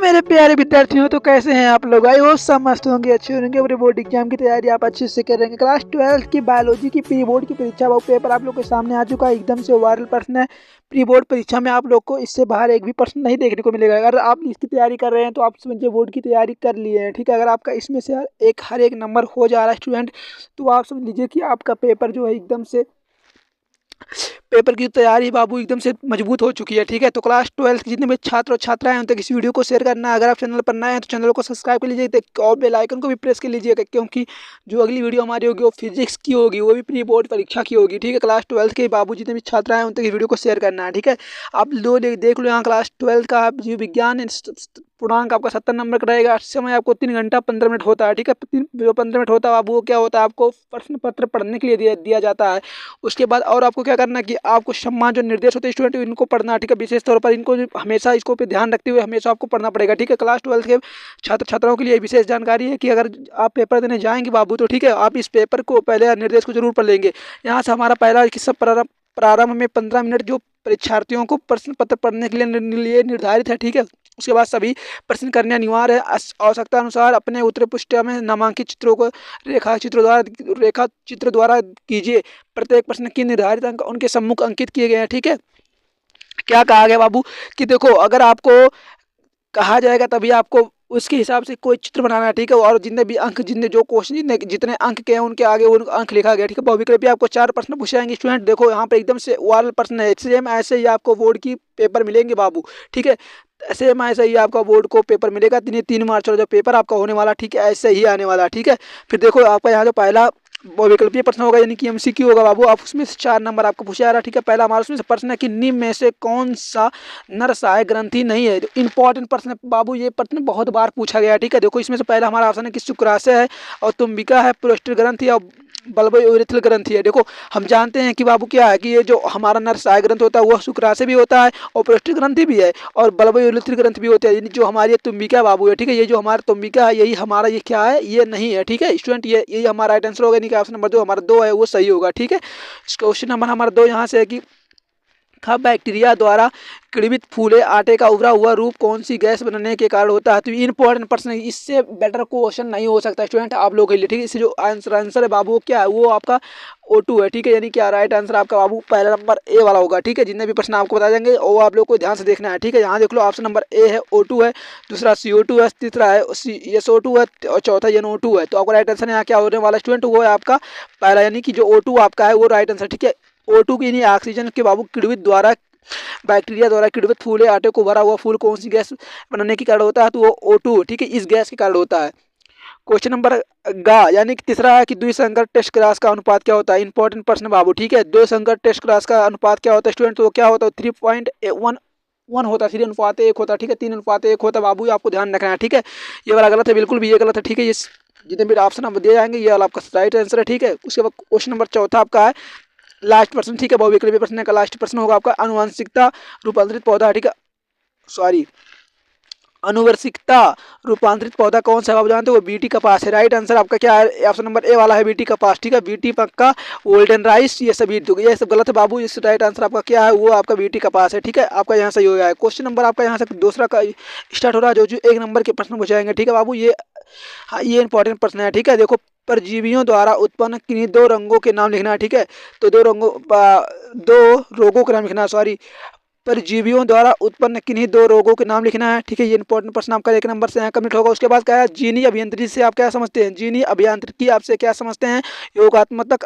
मेरे प्यारे विद्यार्थियों, तो कैसे हैं आप लोग? आई होप सब मस्त होंगे, अच्छे होंगे। अपने बोर्ड एग्जाम की तैयारी आप अच्छे से कर रहे हैं। क्लास 12 की बायोलॉजी की प्री बोर्ड की परीक्षा वो पेपर आप लोग के सामने आ चुका है। एकदम से वायरल प्रश्न है। प्री बोर्ड परीक्षा में आप लोग को इससे बाहर एक भी प्रश्न नहीं देखने को मिलेगा। अगर आप इसकी तैयारी कर रहे हैं तो आप समझिए बोर्ड की तैयारी कर लिए हैं, ठीक है। अगर आपका इसमें से हर एक नंबर हो जा रहा है स्टूडेंट, तो आप समझ लीजिए कि आपका पेपर जो है एकदम से पेपर की तैयारी बाबू एकदम से मजबूत हो चुकी है, ठीक है। तो क्लास 12 के जितने भी छात्र और छात्राएं हैं उन तक इस वीडियो को शेयर करना है। अगर आप चैनल पर नए हैं तो चैनल को सब्सक्राइब कर लीजिए और बेल आइकन को भी प्रेस कर लीजिएगा, क्योंकि जो अगली वीडियो हमारी होगी वो फिजिक्स की होगी, वो भी प्री बोर्ड परीक्षा की होगी, ठीक है। क्लास 12 के बाबू जितने भी छात्र हैं उन तक इस वीडियो को शेयर करना है, ठीक है। आप लो देख लो यहाँ क्लास 12 का जीव विज्ञान पूर्णांक आपका 70 नंबर का रहेगा। समय आपको 3 घंटा 15 मिनट होता है, ठीक है। जो 15 मिनट होता है बाबू वो क्या होता है, आपको प्रश्न पत्र पढ़ने के लिए दिया जाता है। उसके बाद और आपको क्या करना है कि आपको सम्मान जो निर्देश होते हैं स्टूडेंट इनको पढ़ना है, ठीक है। विशेष तौर पर इनको हमेशा इसको पे ध्यान रखते हुए हमेशा आपको पढ़ना पड़ेगा, ठीक है। क्लास 12 के छात्र छात्राओं के लिए विशेष जानकारी है कि अगर आप पेपर देने जाएंगे बाबू तो ठीक है, आप इस पेपर को पहले निर्देश को जरूर पढ़ लेंगे। यहाँ से हमारा पहला किस्सा प्रारंभ में 15 मिनट जो परीक्षार्थियों को प्रश्न पत्र पढ़ने के लिए निर्धारित है, ठीक है। उसके बाद सभी प्रश्न करने अनिवार्य है। आवश्यकता अनुसार अपने उत्तर पुस्तिका में नामांकित चित्रों को रेखा चित्र द्वारा कीजिए। प्रत्येक प्रश्न की निर्धारित अंक उनके सम्मुख अंकित किए गए हैं, ठीक है। क्या कहा गया बाबू कि देखो, अगर आपको कहा जाएगा तभी आपको उसके हिसाब से कोई चित्र बनाना है, ठीक है। और जितने भी अंक जो क्वेश्चन जितने अंक के हैं उनके आगे वो अंक लिखा गया, ठीक है। बहुविकल्पी आपको 4 प्रश्न पूछे जाएंगे स्टूडेंट। देखो यहाँ पे एकदम से वायरल प्रश्न है, सेम ऐसे ही आपको बोर्ड की पेपर मिलेंगे बाबू, ठीक है। सेम ऐसे ही आपका बोर्ड को पेपर मिलेगा 3 मार्च और जो पेपर आपका होने वाला, ठीक है, ऐसे ही आने वाला, ठीक है। फिर देखो आपका यहाँ जो पहला बहुविकल्पीय प्रश्न होगा यानी कि एमसीक्यू होगा बाबू, आप उसमें से 4 नंबर आपको पूछा जा रहा है, ठीक है। पहला हमारा उसमें से प्रश्न है कि निम्न में से कौन सा नर सहायक ग्रंथि नहीं है। इंपॉर्टेंट प्रश्न बाबू, ये प्रश्न बहुत बार पूछा गया है, ठीक है। देखो इसमें से पहला हमारा ऑप्शन है कि शुक्राशय है और तुम्बिका है, प्रोस्टेट ग्रंथि और बल्बोयूरेथ्रल ग्रंथि है। देखो हम जानते हैं कि बाबू क्या है कि ये जो हमारा नर सहायक ग्रंथ होता है वो शुक्राशय भी होता है और प्रोस्टेट ग्रंथि भी है और बल्बोयूरेथ्रल ग्रंथि भी होता है। यानी जो हमारी तुम्बिका बाबू है, ठीक है, ये जो हमारा तुम्बिका है यही हमारा ये क्या है, ये नहीं है, ठीक है स्टूडेंट। ये यही हमारा राइट आंसर होगा, यानी कि ऑप्शन नंबर 2 हमारा 2 है वो सही होगा, ठीक है। क्वेश्चन नंबर हमारा 2 यहाँ से है कि बैक्टीरिया द्वारा किण्वित फूले आटे का उभरा हुआ रूप कौन सी गैस बनने के कारण होता है। तो इंपॉर्टेंट प्रश्न, इससे बेटर क्वेश्चन नहीं हो सकता स्टूडेंट आप लोगों के लिए, ठीक है। इससे जो आंसर है बाबू क्या है, वो आपका O2 है, ठीक है। यानी क्या राइट आंसर आपका बाबू पहला नंबर ए वाला होगा, ठीक है। जितने भी प्रश्न आपको बता देंगे वो आप लोग को ध्यान से देखना है, ठीक है। यहाँ देख लो ऑप्शन नंबर ए है O2 है, दूसरा CO2 है, तीसरा है SO2 है और चौथा NO2 है। तो आपका राइट आंसर यहाँ क्या होने वाला स्टूडेंट, वो है आपका पहला, यानी कि जो O2 आपका है वो राइट आंसर, ठीक है। O2 की यानी ऑक्सीजन के बाबू किण्वित द्वारा बैक्टीरिया द्वारा किण्वित फूले आटे को भरा हुआ फूल कौन सी गैस बनने के कारण होता है, तो वो O2, ठीक है, इस गैस के कारण होता है। क्वेश्चन नंबर गा यानी कि तीसरा है कि द्विसंकर टेस्ट क्लास का अनुपात क्या होता है। इंपॉर्टेंट प्रश्न बाबू, ठीक है। द्विसंकर टेस्ट क्लास का अनुपात क्या होता है स्टूडेंट, तो क्या होता है 3.1 होता है, 3:1 होता है, ठीक है। 3:1 होता है बाबू, आपको ध्यान रखना है, ठीक है। ये वाला गलत है, बिल्कुल भी ये गलत है, ठीक है। ये जितने भी ऑप्शन आप दिए जाएंगे ये वाला आपका राइट आंसर है, ठीक है। उसके बाद क्वेश्चन नंबर चौथा आपका है लास्ट प्रश्न, ठीक है। बहुविकल्पीय प्रश्न का लास्ट प्रश्न होगा आपका अनुवांशिकता रूपांतरित पौधा, ठीक है, सॉरी, अनुवंशिकता रूपांतरित पौधा कौन सा है आप जानते हो, वो बीटी कपास है। राइट आंसर आपका क्या है, ऑप्शन नंबर ए वाला है बीटी कपास, ठीक है। बीटी मक्का, गोल्डन राइस, ये सभी ये सब गलत है बाबू। इस राइट आंसर आपका क्या है, वो आपका बीटी कपास है, ठीक है। आपका यहाँ सही हो गया है। क्वेश्चन नंबर आपका यहाँ से दूसरा का स्टार्ट हो रहा है, जो 1 नंबर के प्रश्न पूछाएंगे, ठीक है बाबू। ये हाँ ये इंपॉर्टेंट प्रश्न है, ठीक है। देखो परजीवियों द्वारा उत्पन्न किन्हीं 2 रंगों के नाम लिखना है, ठीक है। तो 2 रोगों के नाम लिखना है, सॉरी, परजीवियों द्वारा उत्पन्न किन्हीं 2 रोगों के नाम लिखना है, ठीक है। ये इंपॉर्टेंट प्रश्न आपका 1 नंबर से यहाँ कम्प्लीट होगा। उसके बाद क्या है, जीनी अभियांत्रिकी से आप क्या समझते हैं, जीनी अभियांत्रिकी आपसे क्या समझते हैं, योगात्मक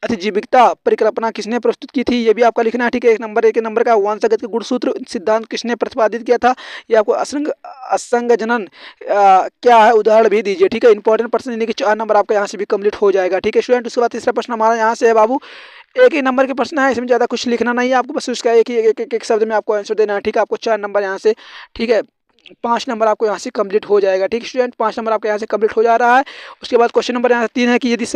अतिजीविकता परिकल्पना किसने प्रस्तुत की थी, ये भी आपका लिखना है, ठीक है। 1 नंबर का वंशागत के गुणसूत्र सिद्धांत किसने प्रतिपादित किया था, ये आपको असंग जनन क्या है, उदाहरण भी दीजिए, ठीक है। इंपॉर्टेंट प्रश्न, यानी कि 4 नंबर आपका यहाँ से भी कंप्लीट हो जाएगा, ठीक है स्टूडेंट। उसके बाद तीसरा प्रश्न हमारा यहाँ से है बाबू, एक ही नंबर के प्रश्न है, इसमें ज़्यादा कुछ लिखना नहीं है आपको, बस उसका एक शब्द में आपको आंसर देना है, ठीक है। आपको 4 नंबर यहाँ से, ठीक है, 5 नंबर आपको यहाँ से कंप्लीट हो जाएगा, ठीक है स्टूडेंट। 5 नंबर आपका यहाँ से कंप्लीट हो जा रहा है। उसके बाद क्वेश्चन नंबर यहाँ 3 है कि यदि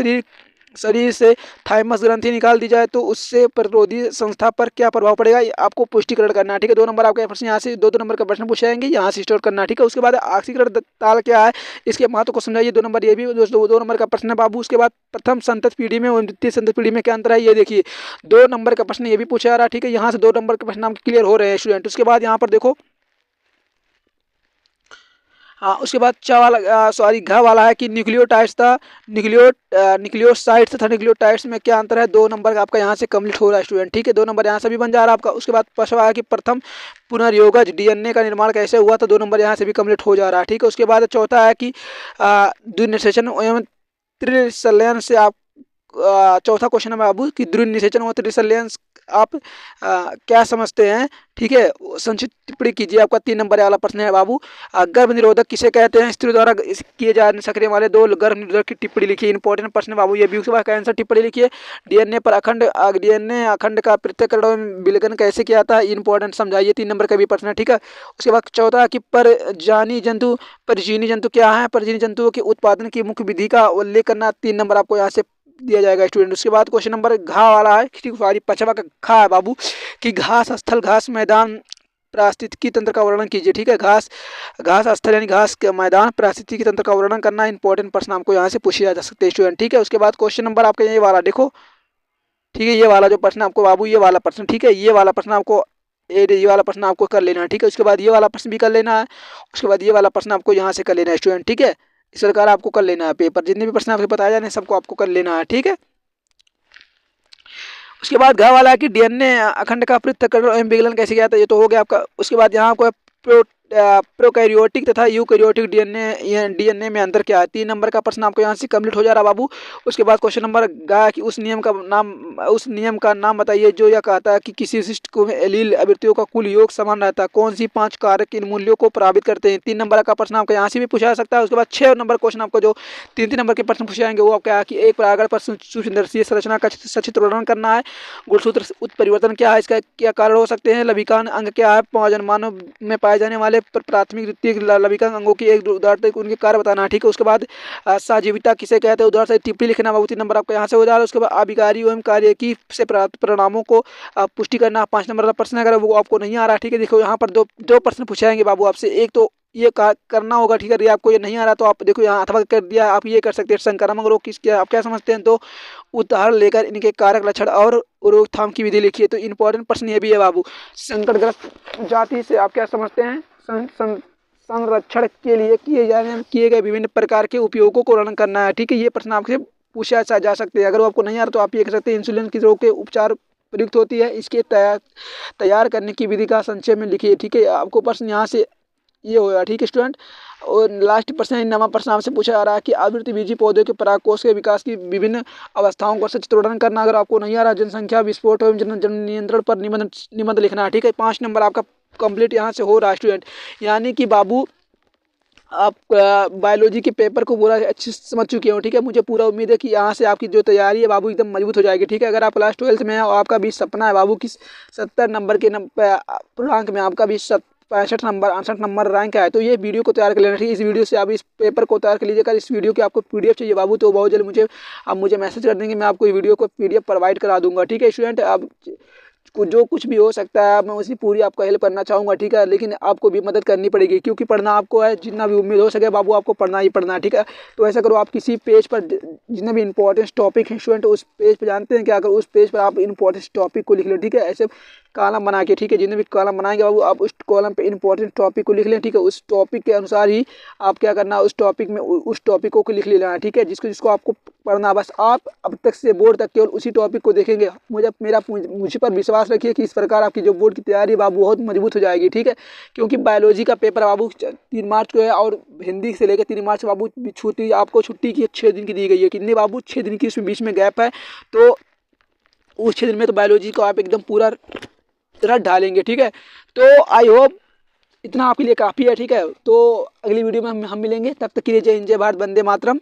शरीर से थाइमस ग्रंथि निकाल दी जाए तो उससे प्रतिरोधी संस्था पर क्या प्रभाव पड़ेगा, ये आपको पुष्टिकरण करना है, ठीक है। 2 नंबर आपका प्रश्न यहाँ से 2 नंबर का प्रश्न पूछे जाएंगे, यहाँ से स्टोर करना है, ठीक है। उसके बाद ऑक्सीकरण ताल क्या है, इसके महत्व को समझाइए, 2 नंबर ये भी 2 नंबर का प्रश्न है बाबू। उसके बाद प्रथम संतत पीढ़ी में और द्वितीय संतत पीढ़ी में क्या अंतर है, ये देखिए 2 नंबर का प्रश्न ये भी पूछा जा रहा है, ठीक है। यहाँ से 2 नंबर के प्रश्न आपके क्लियर हो रहे हैं स्टूडेंट। उसके बाद यहाँ पर देखो हाँ, उसके बाद च वाला सॉरी घ वाला है कि न्यूक्लियोटाइड्स था, न्यूक्लियोसाइड्स तथा न्यूक्लियोटाइड्स में क्या अंतर है। 2 नंबर का आपका यहाँ से कंप्लीट हो रहा है स्टूडेंट, ठीक है। 2 नंबर यहाँ से भी बन जा रहा है आपका। उसके बाद पशवा है कि प्रथम पुनर्योगज डीएनए का निर्माण कैसे हुआ, तो 2 नंबर यहाँ से भी कंप्लीट हो जा रहा है, ठीक है। उसके बाद चौथा है कि द्विनिषेचन एवं त्रिसंलयन से आप चौथा क्वेश्चन है बाबू कि द्विन निषेचन और त्रिसंलयन आप क्या समझते हैं, ठीक है। संक्षिप्त टिप्पणी कीजिए। आपका 3 नंबर वाला प्रश्न है बाबू। गर्भ निरोधक किसे कहते हैं, स्त्री द्वारा किए जा सकने वाले 2 गर्भ निरोधक की टिप्पणी लिखिए। इंपॉर्टेंट प्रश्न बाबू ये भी। उसके बाद आंसर टिप्पणी लिखिए। डीएनए अखंड का पृथक्करण और विलयन कैसे किया था, इंपॉर्टेंट समझाइए। 3 नंबर का भी प्रश्न है, ठीक है। उसके बाद चौथा कि परजीवी जंतु क्या है, परजीवी जंतुओं के उत्पादन की मुख्य विधि का उल्लेख करना। 3 नंबर आपको यहाँ से दिया जाएगा स्टूडेंट। उसके बाद क्वेश्चन नंबर घा वाला है, ठीक सॉरी पचवा का खा है बाबू कि घास स्थल, घास मैदान, पारिस्थितिकी तंत्र का वर्णन कीजिए, ठीक है। घास स्थल यानी घास के मैदान, पारिस्थितिकी तंत्र का वर्णन करना। इंपॉर्टेंट प्रश्न आपको यहाँ से पूछे जा सकते हैं स्टूडेंट, ठीक है। उसके बाद क्वेश्चन नंबर आपका ये वाला देखो, ठीक है। ये वाला जो प्रश्न आपको बाबू, ये वाला प्रश्न, ठीक है। ये वाला प्रश्न आपको ये वाला प्रश्न आपको कर लेना है, ठीक है। उसके बाद ये वाला प्रश्न भी कर लेना है। उसके बाद ये वाला प्रश्न आपको यहाँ से कर लेना है स्टूडेंट, ठीक है। इस प्रकार आपको कर लेना है पेपर, जितने भी प्रश्न आपसे बताए जाने सबको आपको कर लेना है, ठीक है। उसके बाद घ वाला है कि डीएनए अखंड का पृथक्करण एवं विघटन कैसे किया था, ये तो हो गया आपका। उसके बाद यहाँ आपको प्रोकैरियोटिक तथा यूकैरियोटिक डीएनए में अंतर क्या है। 3 नंबर का प्रश्न आपको यहाँ से कंप्लीट हो जा रहा है बाबू। उसके बाद क्वेश्चन नंबर गा कि उस नियम का नाम बताइए जो यह कहता है कि किसी विशिष्ट को एलील आवृत्तियों का कुल योग समान रहता है। कौन सी 5 कारक इन मूल्यों को प्रभावित करते हैं। 3 नंबर का प्रश्न आपको यहाँ से भी पूछा जा सकता है। उसके बाद 6 नंबर क्वेश्चन आपको जो 3 नंबर के प्रश्न पूछे जाएंगे वो आपका है कि एक परागण पर सुसंदर्शीय संरचना का सचित्र वर्णन करना है। गुणसूत्र उत्परिवर्तन क्या है, इसका क्या कारण हो सकते हैं। लविकान अंग क्या है, मानव में पाए जाने वाले प्राथमिक द्वितीय लविकांग अंगों की एक उदाहरण उनके कार्य बताना है, ठीक है। उसके बाद सहजीविता किसे कहते हैं, उदाहरण से टिप्पणी लिखना बाबू। 3 नंबर आपको यहाँ से हो जा रहा है। उसके बाद आविकारी एवं कार्य की से प्राप्त परिणामों को पुष्टि करना। 5 नंबर का प्रश्न अगर वो आपको नहीं आ रहा, ठीक है। देखो यहाँ पर दो प्रश्न पूछे जाएंगे बाबू आपसे। एक तो ये करना होगा, ठीक है। आपको ये नहीं आ रहा तो आप देखो यहाँ अथवा कर दिया, आप ये कर सकते हैं। संक्रामक रोग किसके आप क्या समझते हैं, तो उदाहरण लेकर इनके कारक लक्षण और रोकथाम की विधि लिखिए। तो इंपॉर्टेंट प्रश्न ये भी है बाबू। संकटग्रस्त जाति से आप क्या समझते हैं, संरक्षण के लिए किए गए विभिन्न प्रकार के उपयोगों को वर्णन करना है, ठीक है। ये प्रश्न आपसे पूछा जा सकते हैं। अगर वो आपको नहीं आ रहा तो आप ये कर सकते हैं। इंसुलिन किस रोग के उपचार प्रयुक्त होती है, इसके तैयार करने की विधि का संक्षेप में लिखिए, ठीक है। आपको प्रश्न यहाँ से ये होगा, ठीक है स्टूडेंट। और लास्ट प्रश्न 9वां प्रश्न आपसे पूछा जा रहा है कि आवृत्ति बीजी पौधे के परागकोश के विकास की विभिन्न अवस्थाओं को सचित्र वर्णन करना। अगर आपको नहीं आ रहा, जनसंख्या विस्फोट एवं जन नियंत्रण पर निबंध लिखना है, ठीक है। 5 नंबर आपका कंप्लीट यहाँ से हो रहा है स्टूडेंट। यानी कि बाबू आप बायोलॉजी के पेपर को पूरा अच्छे से समझ चुके हो, ठीक है। मुझे पूरा उम्मीद है कि यहाँ से आपकी जो तैयारी है बाबू एकदम मजबूत हो जाएगी, ठीक है। अगर आप क्लास 12th में हैं और आपका भी सपना है बाबू कि 70 नंबर के पूर्णांक में आपका भी 65 नंबर 68 नंबर रैंक है, तो ये वीडियो को तैयार कर लेना, ठीक है। इस वीडियो से आप इस पेपर को तैयार कर लीजिएगा। इस वीडियो की आपको पीडीएफ चाहिए बाबू तो बहुत जल्द मुझे मैसेज कर देंगे, मैं आपको ये वीडियो को पीडीएफ प्रोवाइड करा दूंगा, ठीक है स्टूडेंट। आप जो कुछ भी हो सकता है मैं उसी पूरी आपको हेल्प करना चाहूँगा, ठीक है। लेकिन आपको भी मदद करनी पड़ेगी क्योंकि पढ़ना आपको है, जितना भी उम्मीद हो सके बाबू आपको पढ़ना ही पढ़ना है, ठीक है। तो ऐसा करो, आप किसी पेज पर जितने भी इंपॉर्टेंट टॉपिक हैं स्टूडेंट उस पेज पर जानते हैं क्या, अगर उस पेज पर आप इंपॉर्टेंट टॉपिक को लिख लो, ठीक है। ऐसे कॉलम बना के, ठीक है। जितने भी कॉलम बनाएंगे बाबू आप उस कॉलम पे इंपॉर्टेंट टॉपिक को लिख लें, ठीक है। उस टॉपिक के अनुसार ही आप क्या करना है, उस टॉपिक में उस टॉपिकों को लिख लेना है, ठीक है। जिसको आपको पढ़ना, बस आप अब तक से बोर्ड तक केवल उसी टॉपिक को देखेंगे। मुझे पर विश्वास रखिए कि इस प्रकार आपकी जो बोर्ड की तैयारी बाबू बहुत मजबूत हो जाएगी, ठीक है। क्योंकि बायोलॉजी का पेपर बाबू 3 मार्च को है और हिंदी से लेकर 3 मार्च बाबू आपको छुट्टी की 6 दिन की दी गई है। कितने बाबू 6 दिन की इसमें बीच में गैप है, तो उस 6 दिन में तो बायोलॉजी को आप एकदम पूरा रट डालेंगे, ठीक है। तो आई होप इतना आपके लिए काफ़ी है, ठीक है। तो अगली वीडियो में हम मिलेंगे, तब तक के लिए जय हिंद, जय भारत, वंदे मातरम।